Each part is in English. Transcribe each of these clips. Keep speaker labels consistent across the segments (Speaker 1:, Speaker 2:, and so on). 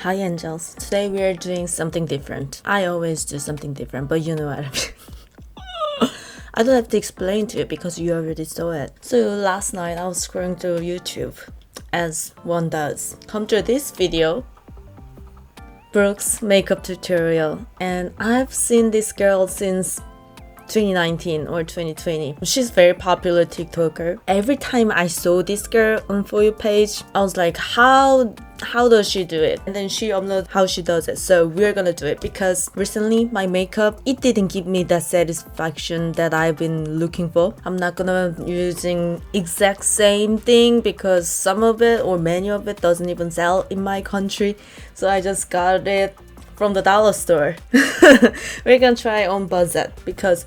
Speaker 1: Hi angels. Today we are doing something different. I always do something different, but you know what I mean. I don't have to explain to you because you already saw it. So last night I was scrolling through YouTube, as one does. Come to this video, Brooke's makeup tutorial, and I've seen this girl since 2019 or 2020. She's very popular TikToker. Every time I saw this girl on For You page, I was like, how does she do it? And then she uploaded how she does it. So we're gonna do it because recently my makeup, it didn't give me that satisfaction that I've been looking for. I'm not gonna using exact same thing because some of it or many of it doesn't even sell in my country. So I just got it from the dollar store. We're gonna try on budget because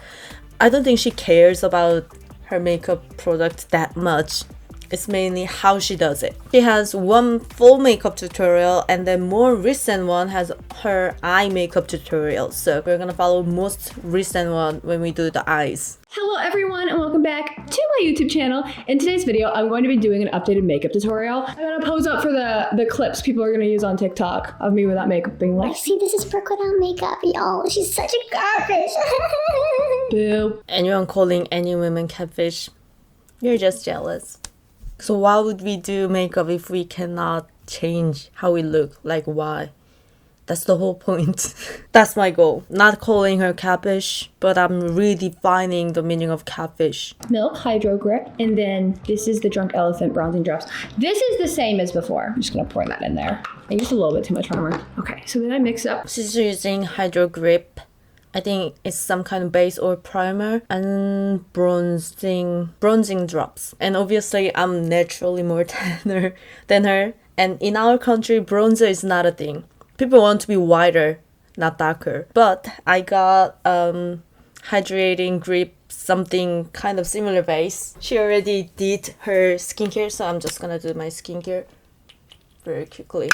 Speaker 1: I don't think she cares about her makeup product that much. It's mainly how she does it. She has one full makeup tutorial and then more recent one has her eye makeup tutorial. So we're gonna follow most recent one when we do the eyes.
Speaker 2: Hello everyone and welcome back to my YouTube channel. In today's video, I'm going to be doing an updated makeup tutorial. I'm gonna pose up for the clips people are gonna use on TikTok of me without makeup being like,
Speaker 3: see, this is Brooke without makeup, y'all. She's such a garbage.
Speaker 2: boo.
Speaker 1: Anyone calling any woman catfish, you're just jealous. So why would we do makeup if we cannot change how we look? Like why? That's the whole point. That's my goal. Not calling her catfish, but I'm redefining the meaning of catfish.
Speaker 2: Milk Hydro Grip, and then this is the Drunk Elephant Bronzing Drops. This is the same as before. I'm just gonna pour that in there. I used a little bit too much primer. Okay, so then I mix up.
Speaker 1: She's using Hydro Grip. I think it's some kind of base or primer and bronzing drops. And obviously I'm naturally more tanner than her. And in our country, bronzer is not a thing. People want to be whiter, not darker. But I got hydrating grip, something kind of similar base. She already did her skincare, so I'm just gonna do my skincare very quickly.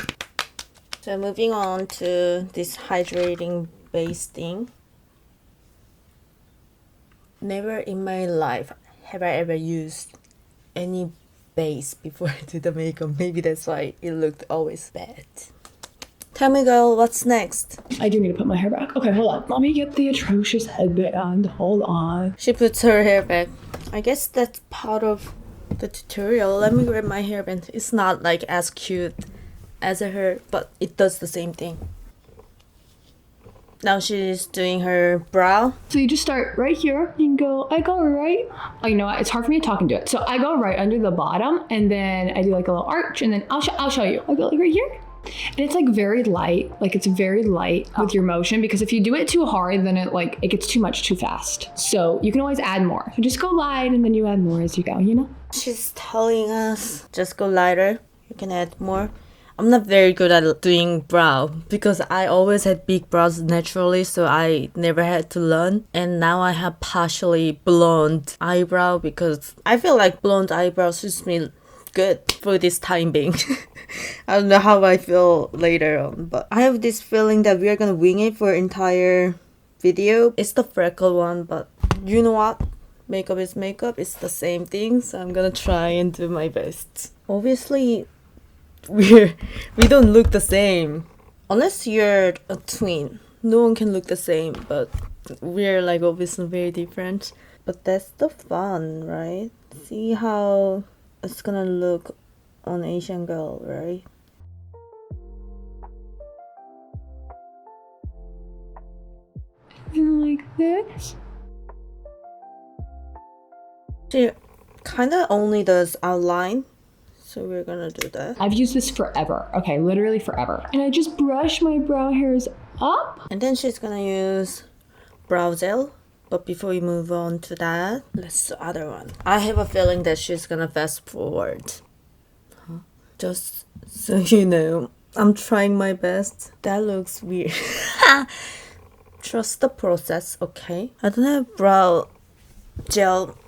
Speaker 1: So moving on to this hydrating base thing. Never in my life have I ever used any base before I do the makeup. Maybe that's why it looked always bad. Tell me, girl, what's next?
Speaker 2: I do need to put my hair back. Okay, hold on. Let me get the atrocious headband. Hold on.
Speaker 1: She puts her hair back. I guess that's part of the tutorial. Let me grab my hairband. It's not like as cute as her, but it does the same thing. Now she's doing her brow.
Speaker 2: So you just start right here and go, I go right. Oh, you know what? It's hard for me to talk and do it. So I go right under the bottom and then I do like a little arch and then I'll show you. I go like right here. And it's like very light. Like it's very light with your motion because if you do it too hard, then it gets too much too fast. So you can always add more. So just go light and then you add more as you go, you know?
Speaker 1: She's telling us just go lighter. You can add more. I'm not very good at doing brow because I always had big brows naturally, so I never had to learn. And now I have partially blonde eyebrow because I feel like blonde eyebrow suits me good for this time being. I don't know how I feel later on, but I have this feeling that we are gonna wing it for entire video. It's the freckle one, but you know what? Makeup is makeup. It's the same thing, so I'm gonna try and do my best. Obviously, we don't look the same unless you're a twin. No one can look the same, but we're like obviously very different. But that's the fun, right? See how it's gonna look on Asian girl, right?
Speaker 2: Like this.
Speaker 1: She kind of only does outline. So we're gonna do that.
Speaker 2: I've used this forever. Okay, literally forever. And I just brush my brow hairs up.
Speaker 1: And then she's gonna use brow gel. But before we move on to that, let's do the other one. I have a feeling that she's gonna fast forward. Just so you know, I'm trying my best. That looks weird. Trust the process, okay? I don't have brow gel.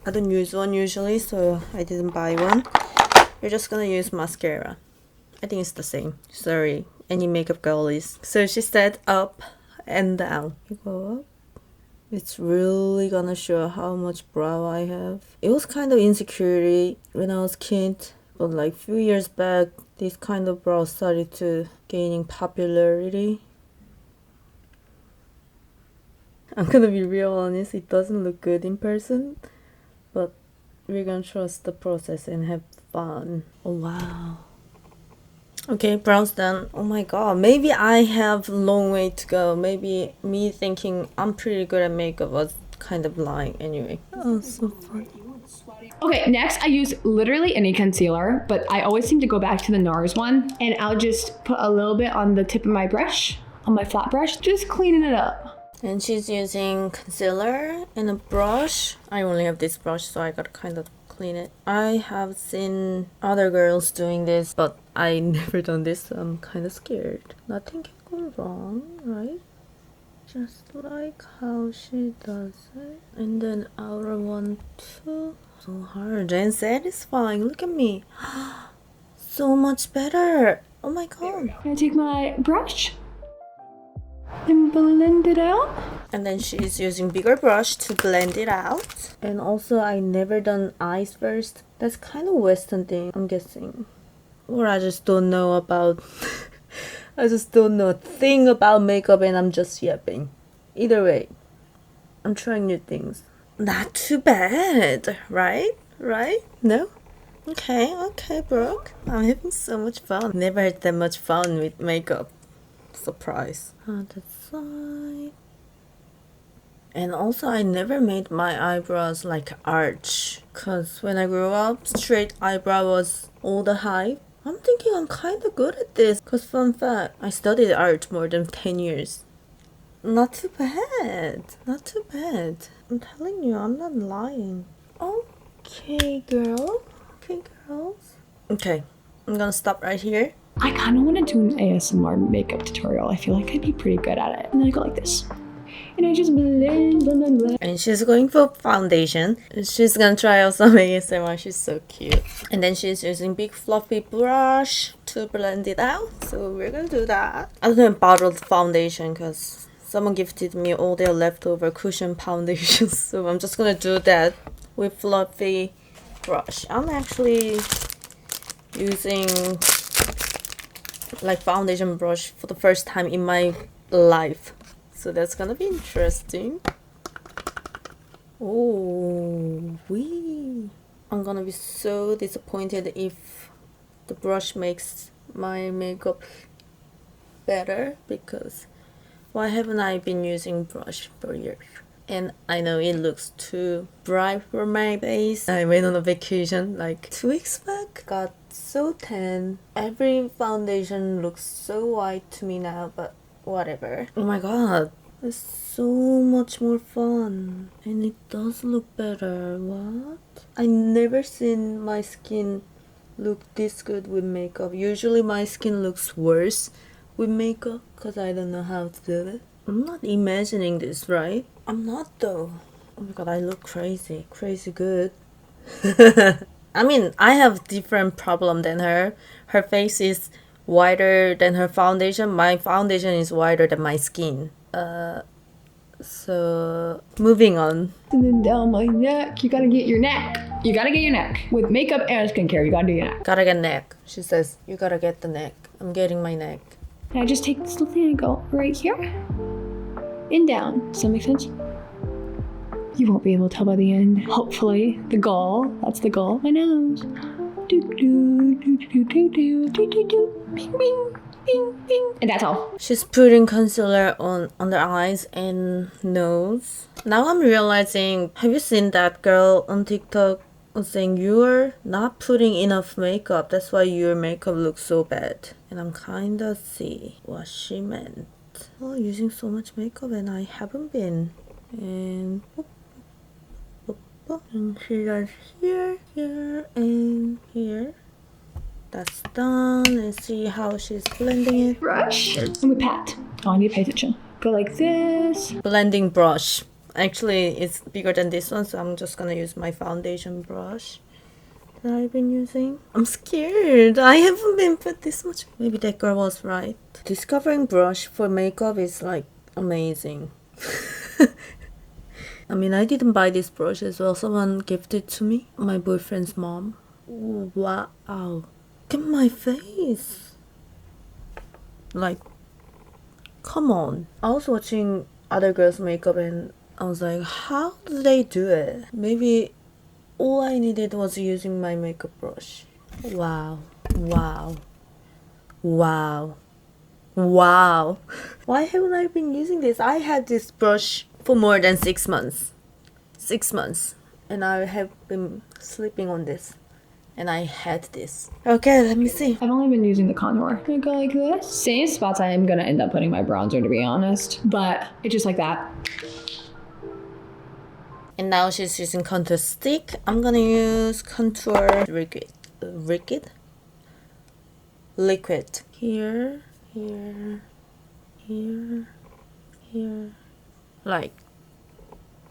Speaker 1: I don't use one usually, so I didn't buy one. We're just gonna use mascara. I think it's the same. Sorry, any makeup girlies. So she said up and down. You go up. It's really gonna show how much brow I have. It was kind of insecurity when I was kid, but like few years back, this kind of brow started to gaining popularity. I'm gonna be real honest, it doesn't look good in person, but we're gonna trust the process and have fun. Oh wow. Okay, brows done. Oh my god, maybe I have long way to go. Maybe me thinking I'm pretty good at makeup was kind of lying anyway. Oh, so funny.
Speaker 2: Okay, next I use literally any concealer, but I always seem to go back to the NARS one, and I'll just put a little bit on the tip of my brush, on my flat brush, just cleaning it up.
Speaker 1: And she's using concealer and a brush. I only have this brush, so I gotta kind of clean it. I have seen other girls doing this, but I never done this, so I'm kind of scared. Nothing can go wrong, right? Just like how she does it. And then outer one too. So hard and satisfying. Look at me. So much better. Oh my god.
Speaker 2: I take my brush and blend it out.
Speaker 1: And then she's using bigger brush to blend it out. And also I never done eyes first. That's kind of Western thing, I'm guessing. Or I just don't know about I just don't know a thing about makeup and I'm just yapping. Either way, I'm trying new things. Not too bad, right? Right? No? Okay, Brooke. I'm having so much fun. Never had that much fun with makeup. Surprise. Other side. And also I never made my eyebrows like arch. Cause when I grew up, straight eyebrow was all the hype. I'm thinking I'm kinda good at this. Cause fun fact, I studied art more than 10 years. Not too bad. Not too bad. I'm telling you, I'm not lying. Okay, girl. Okay, girls. Okay, I'm gonna stop right here.
Speaker 2: I kind of want to do an ASMR makeup tutorial. I feel like I'd be pretty good at it. And then I go like this. And I just blend.
Speaker 1: And she's going for foundation. She's gonna try out some ASMR. She's so cute. And then she's using big fluffy brush to blend it out. So we're gonna do that. I don't have bottled foundation because someone gifted me all their leftover cushion foundations. So I'm just gonna do that with fluffy brush. I'm actually using like foundation brush for the first time in my life. So that's gonna be interesting. Oh, wee. I'm gonna be so disappointed if the brush makes my makeup better because why haven't I been using brush for years? And I know it looks too bright for my base. I went on a vacation like 2 weeks back. Got so tan. Every foundation looks so white to me now, but whatever. Oh my god. It's so much more fun. And it does look better. What? I never seen my skin look this good with makeup. Usually my skin looks worse with makeup because I don't know how to do it. I'm not imagining this, right? I'm not though. Oh my god, I look crazy. Crazy good. I mean, I have different problem than her. Her face is wider than her foundation. My foundation is wider than my skin. So moving on.
Speaker 2: And then down my neck. You gotta get your neck. You gotta get your neck. With makeup and skincare, you gotta do your neck.
Speaker 1: Gotta get neck. She says, you gotta get the neck. I'm getting my neck.
Speaker 2: And I just take this little thing and go right here and down. Does that make sense? You won't be able to tell by the end. Hopefully. The goal. That's the goal. My nose. Do do do do do do do do do. Bing bing. Bing, bing. And that's all.
Speaker 1: She's putting concealer on under eyes and nose. Now I'm realizing, have you seen that girl on TikTok saying you're not putting enough makeup, that's why your makeup looks so bad? And I'm kinda see what she meant. Oh, using so much makeup and I haven't been. And boop, boop, boop. And she does here, here, and here. That's done. Let's see how she's blending it.
Speaker 2: Brush. And we pat. Oh, I need to pay attention. Go like this.
Speaker 1: Blending brush. Actually, it's bigger than this one, so I'm just gonna use my foundation brush that I've been using. I'm scared. I haven't been put this much. Maybe that girl was right. Discovering brush for makeup is like amazing. I mean, I didn't buy this brush as well. Someone gifted it to me. My boyfriend's mom. Wow. Look at my face. Like, come on. I was watching other girls' makeup and I was like, how do they do it? Maybe all I needed was using my makeup brush. Wow. Wow. Wow. Wow. Why haven't I been using this? I had this brush for more than 6 months. 6 months. And I have been sleeping on this. And I had this. Okay, let me see.
Speaker 2: I've only been using the contour. I go like this. Same spots I am gonna end up putting my bronzer, to be honest. But it's just like that.
Speaker 1: And now she's using contour stick. I'm gonna use contour liquid. Here, here, here, here. Like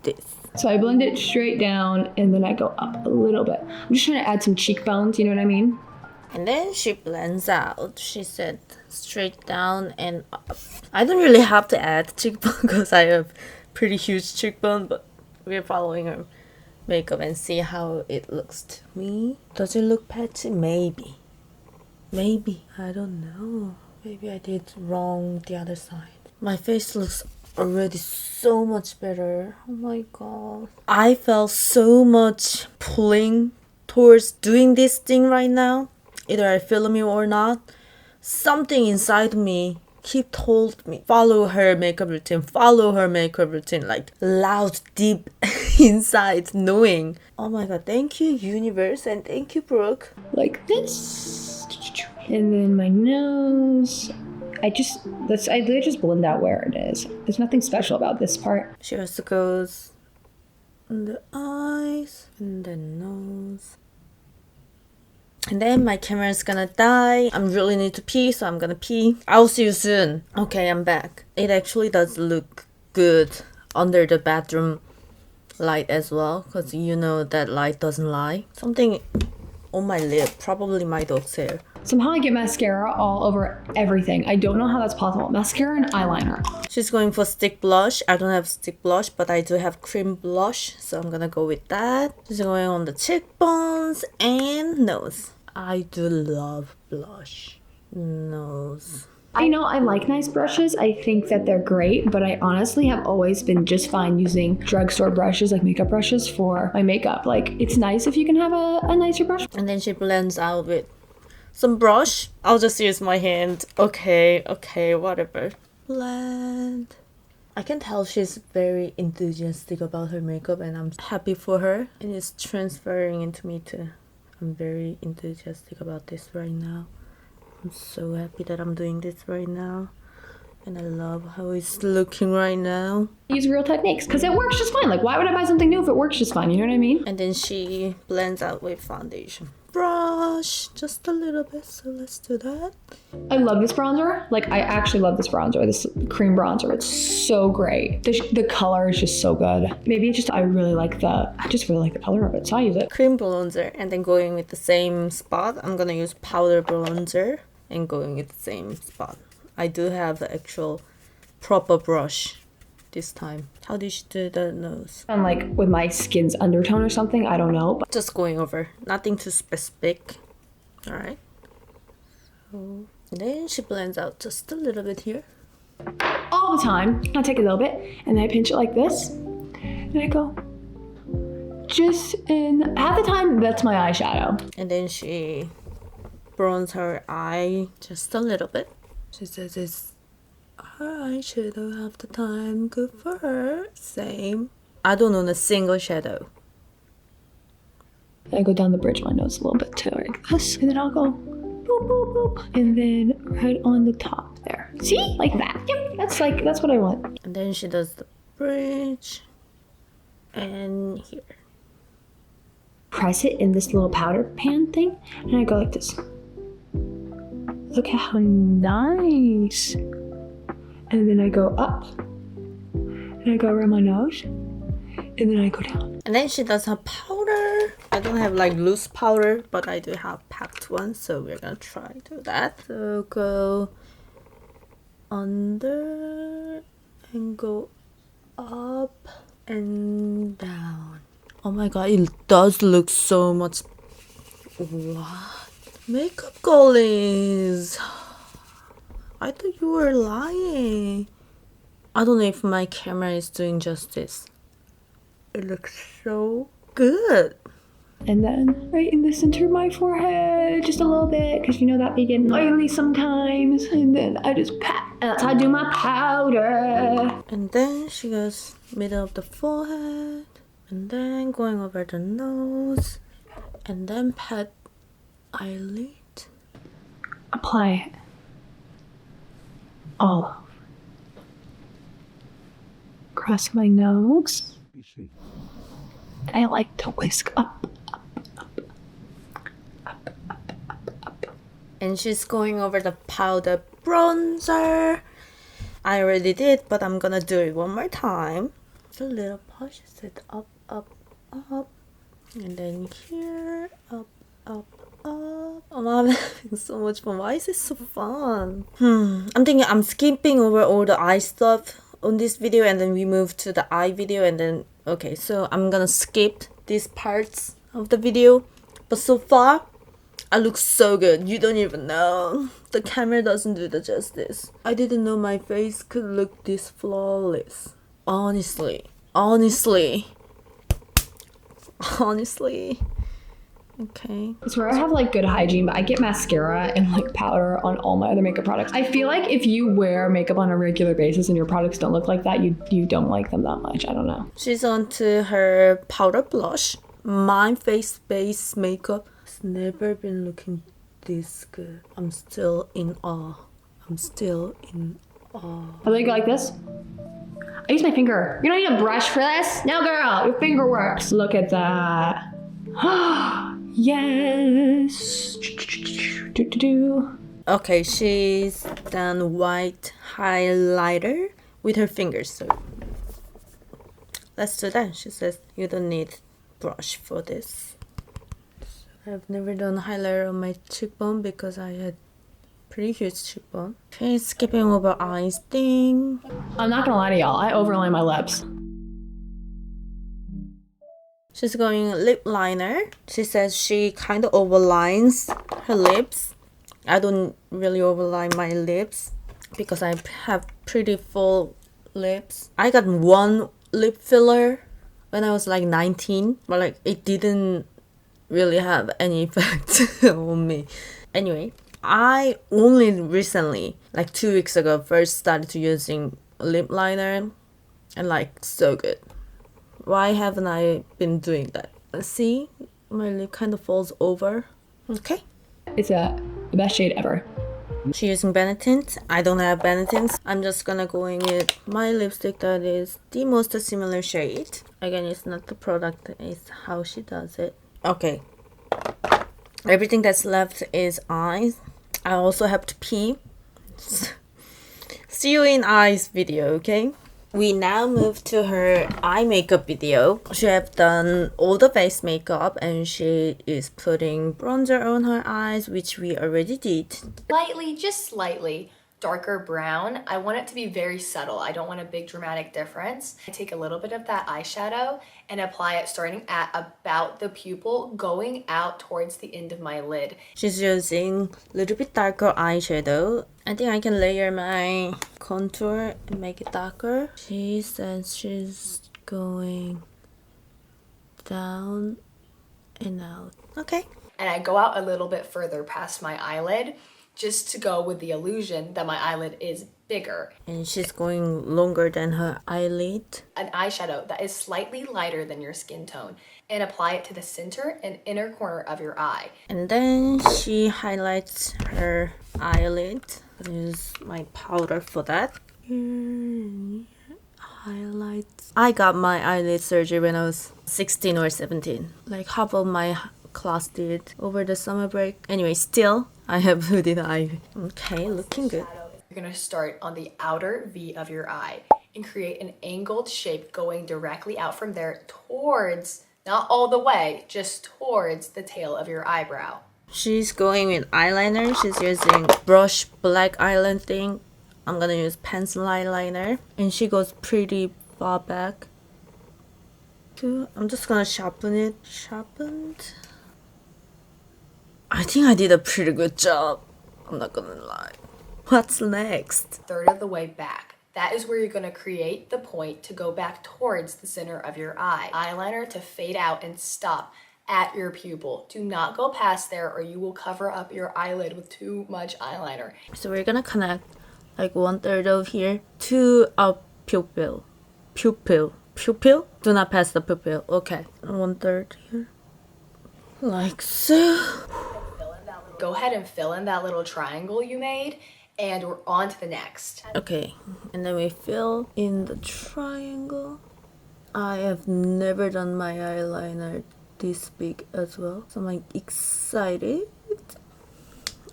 Speaker 1: this.
Speaker 2: So I blend it straight down and then I go up a little bit. I'm just trying to add some cheekbones, you know what I mean?
Speaker 1: And then she blends out. She said straight down and up. I don't really have to add cheekbone because I have pretty huge cheekbone, but we're following her makeup and see how it looks to me. Does it look patchy? Maybe. Maybe. I don't know. Maybe I did wrong the other side. My face looks already so much better. Oh my god. I felt so much pulling towards doing this thing right now. Either I film it or not. Something inside me told me follow her makeup routine, like loud deep inside knowing. Oh my god, thank you universe and thank you Brooke.
Speaker 2: Like this. And then my nose. I literally just blend out where it is. There's nothing special about this part.
Speaker 1: She also goes on the eyes and the nose. And then my camera is gonna die. I really need to pee, so I'm gonna pee. I'll see you soon. Okay, I'm back. It actually does look good under the bathroom light as well, because you know that light doesn't lie. Something on my lip, probably my dog's hair.
Speaker 2: Somehow I get mascara all over everything. I don't know how that's possible. Mascara and eyeliner.
Speaker 1: She's going for stick blush. I don't have stick blush, but I do have cream blush, so I'm gonna go with that. She's going on the cheekbones and nose. I do love blush. Nose.
Speaker 2: I know I like nice brushes. I think that they're great, but I honestly have always been just fine using drugstore brushes, like makeup brushes, for my makeup. Like, it's nice if you can have a nicer brush.
Speaker 1: And then she blends out with some brush. I'll just use my hand. Okay, whatever. Blend. I can tell she's very enthusiastic about her makeup and I'm happy for her. And it's transferring into me too. I'm very enthusiastic about this right now. I'm so happy that I'm doing this right now. And I love how it's looking right now.
Speaker 2: Use real techniques because it works just fine. Like, why would I buy something new if it works just fine? You know what I mean?
Speaker 1: And then she blends out with foundation. Brush just a little bit, so let's do that.
Speaker 2: I love this bronzer. Like, I actually love this bronzer, this cream bronzer. It's so great. The color is just so good. Maybe it's just I just really like the color of it, so I use it.
Speaker 1: Cream bronzer, and then going with the same spot, I'm gonna use powder bronzer and going with the same spot. I do have the actual proper brush this time. How did she do the nose?
Speaker 2: And like with my skin's undertone or something, I don't know. But
Speaker 1: just going over, nothing too specific. All right. So then she blends out just a little bit here.
Speaker 2: all the time, I take a little bit and then I pinch it like this, and I go just in. Half the time, that's my eyeshadow.
Speaker 1: And then she bronze her eye just a little bit. She says it's her eyeshadow half the time. Good for her. Same. I don't own a single shadow.
Speaker 2: I go down the bridge of my nose a little bit too, like this, and then I'll go boop, boop, boop, and then right on the top there. See? Like that. Yep, that's what I want.
Speaker 1: And then she does the bridge and here.
Speaker 2: Press it in this little powder pan thing, and I go like this. Look at how nice. And then I go up, and I go around my nose, and then I go down.
Speaker 1: And then she does her powder. I don't have like loose powder, but I do have packed one, so we're gonna try to do that. So go under and go up and down. Oh my god, it does look so much. What? Makeup girlies. I thought you were lying. I don't know if my camera is doing justice. It looks so good.
Speaker 2: And then right in the center of my forehead, just a little bit, because you know that be getting oily sometimes. And then I just pat. That's how I do my powder.
Speaker 1: And then she goes middle of the forehead. And then going over the nose. And then pat eyelid.
Speaker 2: Apply it all over. Across my nose. I like to whisk up.
Speaker 1: And she's going over the powder bronzer. I already did, but I'm gonna do it one more time. A little pushes it up, up, up. And then here, up, up, up. Oh, I'm having so much fun. Why is it so fun? I'm thinking I'm skipping over all the eye stuff on this video, and then we move to the eye video, and then okay, so I'm gonna skip these parts of the video. But so far, I look so good. You don't even know. The camera doesn't do the justice. I didn't know my face could look this flawless. Honestly. Okay.
Speaker 2: It's where I have like good hygiene, but I get mascara and like powder on all my other makeup products. I feel like if you wear makeup on a regular basis and your products don't look like that, you don't like them that much. I don't know.
Speaker 1: She's on to her powder blush. My face base makeup has never been looking this good. I'm still in awe.
Speaker 2: I like it like this. I use my finger. You don't need a brush for this. No, girl, your finger works. Look at that. Yes.
Speaker 1: Okay, she's done white highlighter with her fingers. So let's do that. She says you don't need brush for this. I've never done highlighter on my cheekbone because I had pretty huge cheekbone. Okay, skipping over eyes thing.
Speaker 2: I'm not gonna lie to y'all. I overline my lips.
Speaker 1: She's going lip liner. She says she kind of overlines her lips. I don't really overline my lips because I have pretty full lips. I got one lip filler when I was like 19, but like it didn't really have any effect on me. Anyway, I only recently, like 2 weeks ago, first started using lip liner and like so good. Why haven't I been doing that? See, my lip kind of falls over. Okay.
Speaker 2: It's the best shade ever.
Speaker 1: She's using Benetint. I don't have Benetint. I'm just gonna go in with my lipstick that is the most similar shade. Again, it's not the product, it's how she does it. Okay. Everything that's left is eyes. I also have to pee. See you in eyes video, okay? We now move to her eye makeup video. She have done all the face makeup and she is putting bronzer on her eyes, which we already did.
Speaker 4: Slightly, just slightly darker brown. I want it to be very subtle. I don't want a big dramatic difference. I take a little bit of that eyeshadow and apply it starting at about the pupil, going out towards the end of my lid.
Speaker 1: She's using a little bit darker eyeshadow. I think I can layer my contour and make it darker. She says she's going down and out. Okay.
Speaker 4: And I go out a little bit further past my eyelid just to go with the illusion that my eyelid is bigger.
Speaker 1: And she's going longer than her eyelid.
Speaker 4: An eyeshadow that is slightly lighter than your skin tone, and apply it to the center and inner corner of your eye.
Speaker 1: And then she highlights her eyelid. I use my powder for that. Highlights. I got my eyelid surgery when I was 16 or 17. Like half of my class did over the summer break. Anyway, still I have hooded eye. Okay, looking good.
Speaker 4: You're gonna start on the outer V of your eye and create an angled shape going directly out from there towards, not all the way, just towards the tail of your eyebrow.
Speaker 1: She's going with eyeliner. She's using brush black eyeliner thing. I'm gonna use pencil eyeliner. And she goes pretty far back. I'm just gonna sharpen it. Sharpened. I think I did a pretty good job. I'm not gonna lie. What's next?
Speaker 4: Third of the way back. That is where you're going to create the point to go back towards the center of your eye. Eyeliner to fade out and stop at your pupil. Do not go past there or you will cover up your eyelid with too much eyeliner.
Speaker 1: So we're gonna connect like 1/3 of here to our pupil. Pupil? Do not pass the pupil. Okay. 1/3 here. Like so.
Speaker 4: Go ahead and fill in that little triangle you made and we're on to the next.
Speaker 1: Okay. And then we fill in the triangle. I have never done my eyeliner this big as well. So I'm like excited.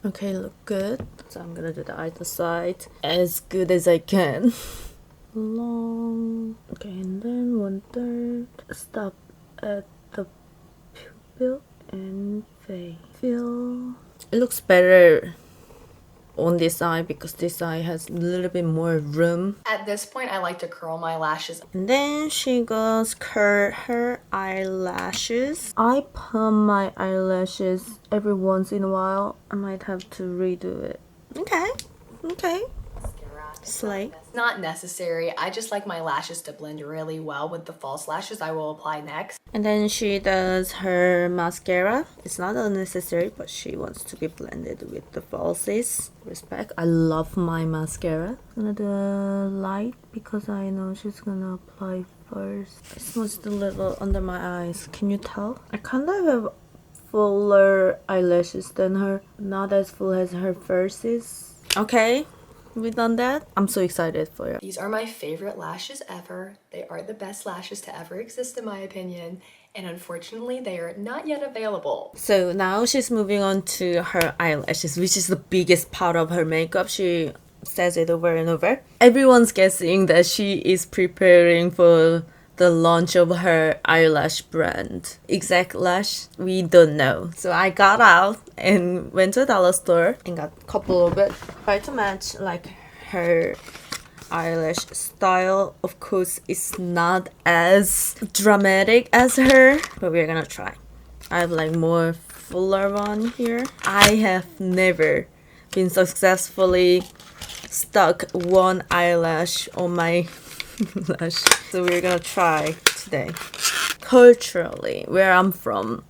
Speaker 1: Okay, look good. So I'm gonna do the other side as good as I can. Long. Okay, and then 1/3. Stop at the pupil and fade. Fill. It looks better on this eye because this eye has a little bit more room.
Speaker 4: At this point, I like to curl my lashes.
Speaker 1: And then she goes curl her eyelashes. I perm my eyelashes every once in a while. I might have to redo it. Okay. Slay.
Speaker 4: Not necessary. I just like my lashes to blend really well with the false lashes I will apply next.
Speaker 1: And then she does her mascara. It's not unnecessary, but she wants to be blended with the falsies. Respect. I love my mascara. I'm gonna do light because I know she's gonna apply first. I smudged a little under my eyes. Can you tell? I kind of have fuller eyelashes than her. Not as full as her first is. Okay. We done that? I'm so excited for you.
Speaker 4: These are my favorite lashes ever. They are the best lashes to ever exist in my opinion. And unfortunately, they are not yet available.
Speaker 1: So now she's moving on to her eyelashes, which is the biggest part of her makeup. She says it over and over. Everyone's guessing that she is preparing for the launch of her eyelash brand. Exact lash, we don't know. So I got out and went to a dollar store and got a couple of it. Try to match like her eyelash style. Of course, it's not as dramatic as her, but we're gonna try. I have like more fuller one here. I have never been successfully stuck one eyelash on my lash. So we're gonna try today. Culturally, where I'm from,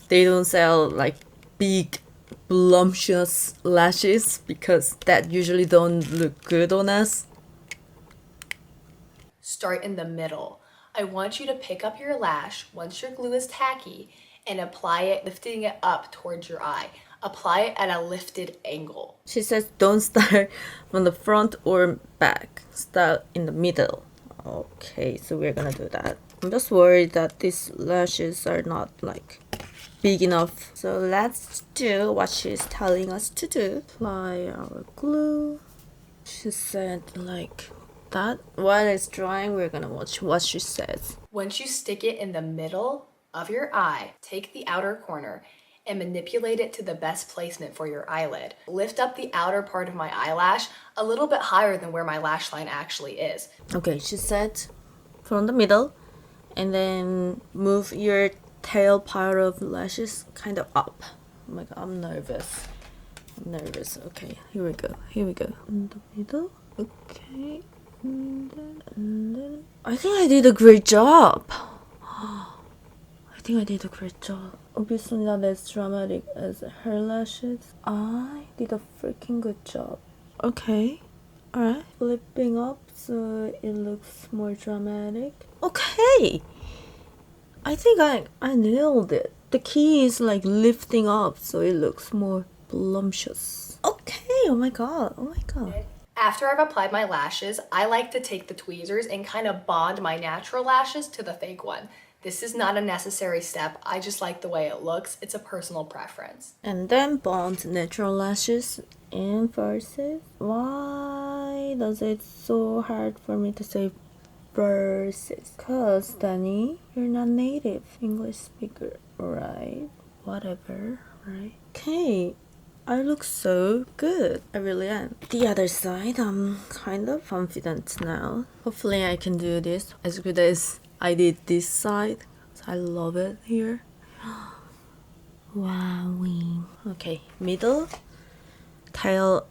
Speaker 1: they don't sell like big voluptuous lashes because that usually don't look good on us.
Speaker 4: Start in the middle. I want you to pick up your lash once your glue is tacky and apply it, lifting it up towards your eye. Apply it at a lifted angle.
Speaker 1: She says don't start from the front or back. Start in the middle. Okay, so we're gonna do that. I'm just worried that these lashes are not like big enough. So let's do what she's telling us to do. Apply our glue. She said like that. While it's drying, we're gonna watch what she says.
Speaker 4: Once you stick it in the middle of your eye, take the outer corner and manipulate it to the best placement for your eyelid. Lift up the outer part of my eyelash a little bit higher than where my lash line actually is.
Speaker 1: Okay, she said from the middle and then move your tail part of lashes kind of up. Oh my god, I'm nervous. Okay, here we go. In the middle. Okay. And then. I think I did a great job. Obviously not as dramatic as her lashes. I did a freaking good job. Okay. Alright. Flipping up so it looks more dramatic. Okay. I think I nailed it. The key is like lifting up so it looks more voluptuous. Okay. Oh my god.
Speaker 4: After I've applied my lashes, I like to take the tweezers and kind of bond my natural lashes to the fake one. This is not a necessary step. I just like the way it looks. It's a personal preference.
Speaker 1: And then bond natural lashes and verses. Why does it so hard for me to say verses? Cause Danny, you're not native English speaker, right? Whatever, right? Okay. I look so good. I really am. The other side, I'm kind of confident now. Hopefully I can do this as good as I did this side. I love it here. Wowie. Okay, middle, tail,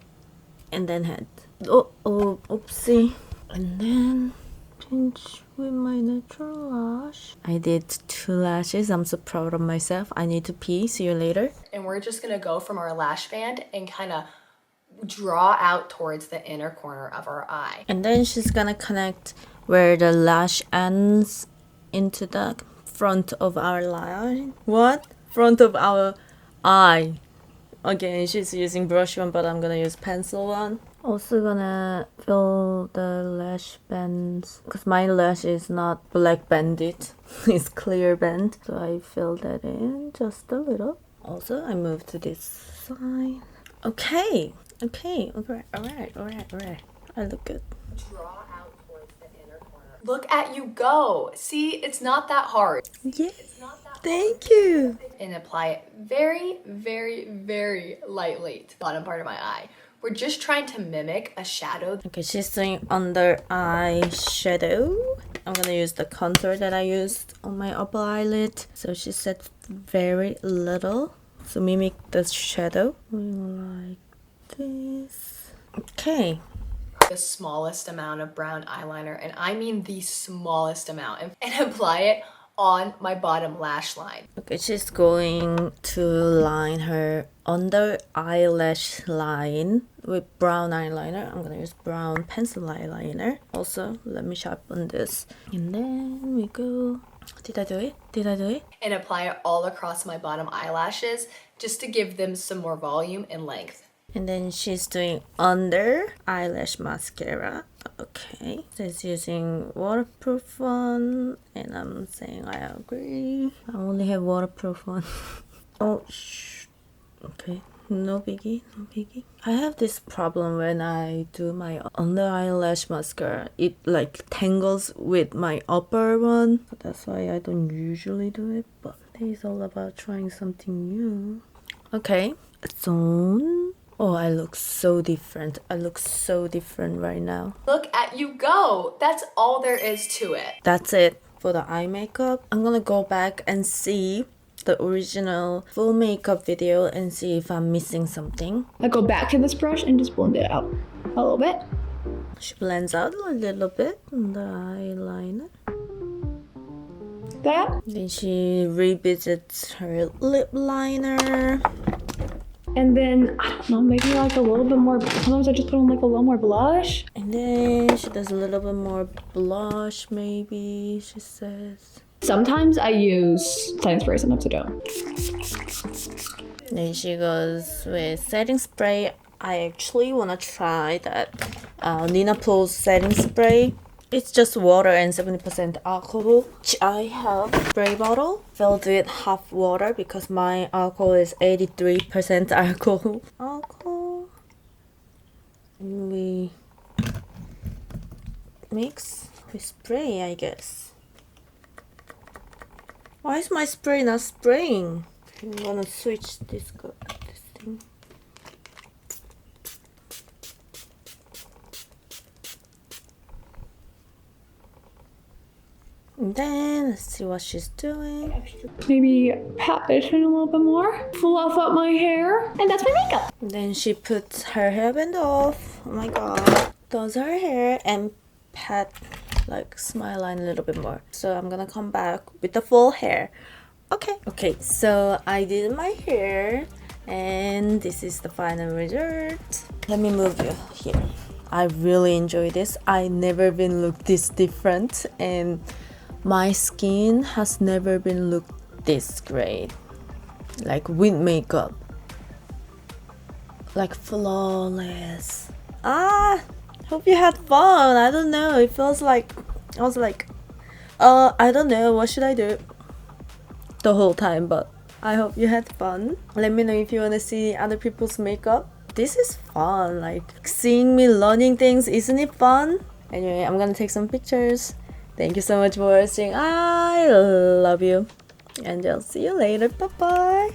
Speaker 1: and then head. Oh, oopsie. And then pinch with my natural lash. I did 2 lashes. I'm so proud of myself. I need to pee. See you later.
Speaker 4: And we're just gonna go from our lash band and kind of draw out towards the inner corner of our eye.
Speaker 1: And then she's gonna connect where the lash ends into the front of our line. What? Front of our eye. Again, she's using brush one, but I'm gonna use pencil one. Also gonna fill the lash bands because my lash is not black banded. It's clear band. So I fill that in just a little. Also, I move to this side. Okay. Alright. I look good.
Speaker 4: Draw out towards the inner corner. Look at you go. See, it's not that hard.
Speaker 1: Yes. Thank you.
Speaker 4: And apply it very, very, very lightly to the bottom part of my eye. We're just trying to mimic a shadow.
Speaker 1: Okay, she's doing under eye shadow. I'm gonna use the contour that I used on my upper eyelid. So she said very little. So mimic the shadow. Like this. Okay.
Speaker 4: The smallest amount of brown eyeliner, and I mean the smallest amount, and apply it on my bottom lash line.
Speaker 1: Okay, she's going to line her under eyelash line with brown eyeliner. I'm gonna use brown pencil eyeliner. Also, let me sharpen this. And then we go. Did I do it?
Speaker 4: And apply it all across my bottom eyelashes just to give them some more volume and length.
Speaker 1: And then she's doing under eyelash mascara. Okay, so it's using waterproof one, and I'm saying I agree. I only have waterproof one. Oh, okay, no biggie. I have this problem when I do my under eyelash mascara. It like tangles with my upper one. So that's why I don't usually do it, but today is all about trying something new. Okay, it's on. Oh, I look so different. Right now.
Speaker 4: Look at you go. That's all there is to it.
Speaker 1: That's it for the eye makeup. I'm gonna go back and see the original full makeup video and see if I'm missing something.
Speaker 2: I go back to this brush and just blend it out a little bit.
Speaker 1: She blends out a little bit on the eyeliner.
Speaker 2: That.
Speaker 1: Then she revisits her lip liner.
Speaker 2: And then, I don't know, maybe like a little bit more. Sometimes I just put on like a little more blush.
Speaker 1: And then she does a little bit more blush, maybe, she says.
Speaker 2: Sometimes I use setting spray, sometimes I don't.
Speaker 1: Then she goes with setting spray. I actually want to try that Nina Poo's setting spray. It's just water and 70% alcohol, which I have a spray bottle filled with half water because my alcohol is 83% alcohol. And we mix with spray, I guess. Why is my spray not spraying? I'm gonna switch this thing. And then let's see what she's doing.
Speaker 2: Maybe pat it in a little bit more. Fluff up my hair. And that's my makeup.
Speaker 1: And then she puts her hairband off. Oh my god. Does her hair and pat like smile line a little bit more. So I'm gonna come back with the full hair. Okay, so I did my hair and this is the final result. Let me move you here. I really enjoy this. I never been looked this different, and my skin has never been looked this great. Like with makeup. Like flawless. Hope you had fun. I don't know. It feels like I was like, I don't know, what should I do the whole time, but I hope you had fun. Let me know if you want to see other people's makeup. This is fun, like seeing me learning things, isn't it fun? Anyway, I'm gonna take some pictures. Thank you so much for watching. I love you, and I'll see you later. Bye bye.